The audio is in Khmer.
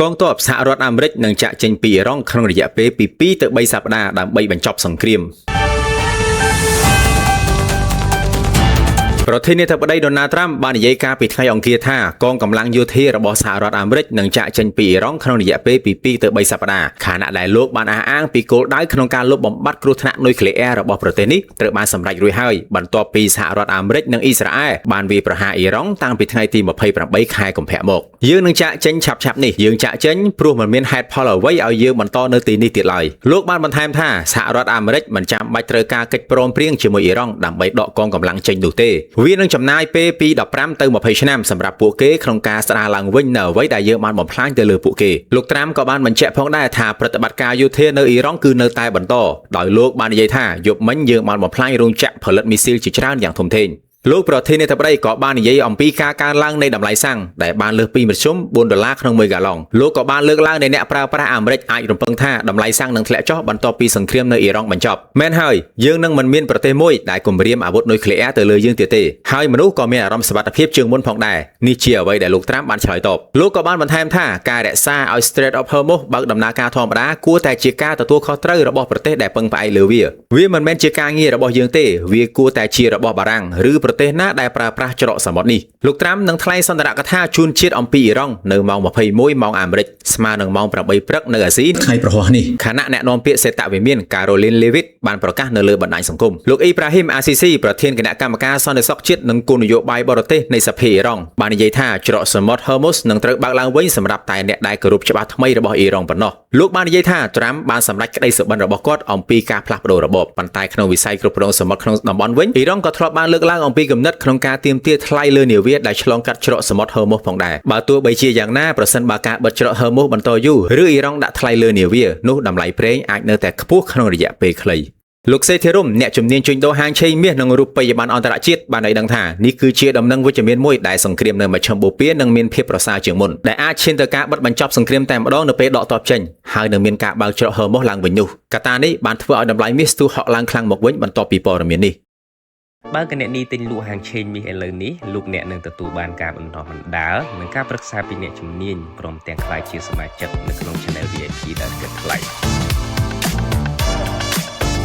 កងទ័ពសហរដ្ឋអាមេរិកនឹងចាក់ចេញពីអ៊ីរ៉ង់ក្នុងរយៈពេលពី2ទៅ3សប្តាហ៍ដើម្បីបញ្ចប់សង្គ្រាមប្រធានាធិបតីដូណាល់ត្រាំបាននិយាយការពីថ្ងៃអង្គារថាកងកម្លាំងយោធារបស់សហរដ្ឋអាមេរិកនឹងចាក់ចេញពីអ៊ីរ៉ង់ក្នុងរយៈពេលពី2ទៅ3សប្តាហ៍ខណៈដែលលោកបានអះអាងពីគោលដៅក្នុងការលុបបំបាត់គ្រោះថ្នាក់នុយក្លេអ៊ែររបស់ប្រទេសនេះត្រូវបានសម្រេចរួចហើយបន្ទាប់ពីសហរដ្ឋអាមេរិកនិងអ៊ីស្រាអែលបានវាយប្រហារអ៊ីរ៉ង់តាំងពីថ្ងៃទី28ខែកុម្ភៈមកយើងនឹងចាក់ចេញឆាប់ៗនេះយើងចាក់ចេញព្រោះมันមានហេតុផលអ្វីឲ្យយើងបន្តនៅទីនេះទៀតឡើយលោកបានបន្ថែមថាសហរដ្ឋអាមេរិកមិនចាំបាច់ត្រូវការកិច្ចព្រមព្រៀងជាមួយអ៊ីរ៉ង់ដើម្បីដកកងកម្លាំងចេញនោះទេវានឹងចំណាយពេលពី15ទៅ20ឆ្នាំសម្រាប់ពួកគេក្នុងការស្ដារឡើងវិញនៅអ្វីដែលយើងបានបំផ្លាញទៅលើពួកគេលោកត្រាំក៏បានបញ្ជាក់ផងដែរថាប្រតិបត្តិការយោធានៅអ៊ីរ៉ង់គឺនៅតែបន្តដោយលោកបាននិយាយថាយប់មិញយើងបានបំផ្លាញរោងចក្រផលិតមីស៊ីលជាច្រើនយ៉ាងធំធេងលោកប្រធានាធិបតីក៏បាននិយាយអំពីការកើនឡើងនៃតម្លៃសាំងដែលបានលើសពីមធ្យម$4ក្នុង1ហ្គាឡុងលោកក៏បានលើកឡើងនៃអ្នកប្រើប្រាស់អាមេរិកអាចរំពឹងថាតម្លៃសាំងនឹងធ្លាក់ចុះបន្ទាប់ពីសង្គ្រាមនៅអ៊ីរ៉ង់បញ្ចប់មែនហើយយើងនឹងមិនមានប្រទេសមួយដែលគំរាមអាវុធនុយក្លេអ៊ែរទៅលើយើងទៀតទេហើយមនុស្សក៏មានអារម្មណ៍សុវត្ថិភាពជាងមុនផងដែរនេះជាអ្វីដែលលោកត្រាំបានឆ្លើយតបលោកក៏បានបន្ថែមថាការរក្សាឲ្យ Strait of Hormuz បើកដំណើរការធម្មតាគួរតែជាការទទួលខុសត្រូវរបស់ប្រទេសដែលពឹងផ្អែកលើវាមិនមែនជាការងាររបស់យើងទេវាគួរតែជារបស់បារាំងឬប្រទេសណាដែលប្រើប្រាស់ច្រកសមុទ្រនេះលោកត្រាំនឹងថ្លែងសន្ទរកថាជូនជាតិអំពីអ៊ីរ៉ង់នៅម៉ោង21ម៉ោងអាមេរិកស្មើនឹងម៉ោង8ព្រឹកនៅអាស៊ីថ្ងៃប្រហោះនេះខណៈអ្នកនាំពាក្យសេតវិមាន Caroline Leavitt បានប្រកាសនៅលើបណ្ដាញសង្គមលោកអ៊ីប្រាហ៊ីមអាស៊ីស៊ីប្រធានគណៈកម្មការសន្តិសុខជាតិនិងគោលនយោបាយបរទេសនៃសភាអ៊ីរ៉ង់បាននិយាយថាច្រកសមុទ្រ Hormuz នឹងត្រូវបើកឡើងវិញសម្រាប់តែអ្នកដែលគោរពច្បាប់ថ្មីរបស់អ៊ីរ៉ង់ប៉ុណ្ណោះលោកបាននិយាយថាត្រាំបានសម្រេចក្តីសុបិនរបស់គាត់អំពីការផ្លាស់ប្ដូររបបប៉ុន្តែក្នុងវិស័យគ្រប់គ្រងសមុទ្រក្នុងតំបន់វិញអ៊ីរ៉ង់ក៏ធ្លាប់បានលើកឡើងអំពីគំនិតក្នុងការទាមទារថ្លៃលើនាវាដែលឆ្លងកាត់ច្រកសមុទ្រ Hormuz ផងដែរបើទោះបីជាយ៉ាងណាប្រសិនបើការបិទច្រក Hormuz បន្តយូរឬអ៊ីរ៉ង់ដាក់ថ្លៃលើនាវានោះតម្លៃប្រេងអាចនៅតែខ្ពស់ក្នុងរយៈពេលខ្លីលោកសេធីរុំអ្នកជំនាញជួញដូរហាងឆេងមាសនិងរូបិយប័ណ្ណអន្តរជាតិបានឲ្យដឹងថានេះគឺជាដំណឹងវិជ្ជមានមួយដែលសង្គ្រាមនៅមជ្ឈមបូព៌ានឹងមានភាពប្រសើរជាងមុនដែលអាចឈានទៅការបិទបញ្ចប់សង្គ្រាមតែម្ដងនៅពេលដកទ័ពចេញហើយនឹងមានការបើកច្រក Hormuz ឡើងវិញនោះកត្តានេះបានធ្វើឲ្យតម្លៃមាសស្ទុះហក់ឡើងខ្លាំងមកវិញបន្ទាប់ពីព័ត៌មាននេះបើគណនីទិញលក់ហាងឆេងមាសឥឡូវនេះលោកអ្នកនឹងទទួលបានការបន្តបណ្ដាលនិងការប្រឹក្សាពីអ្នកជំនាញព្រមទាំងក្លាយជាសមាជិកនៅក្នុង Channel VIP ដែលគិតថ្លៃ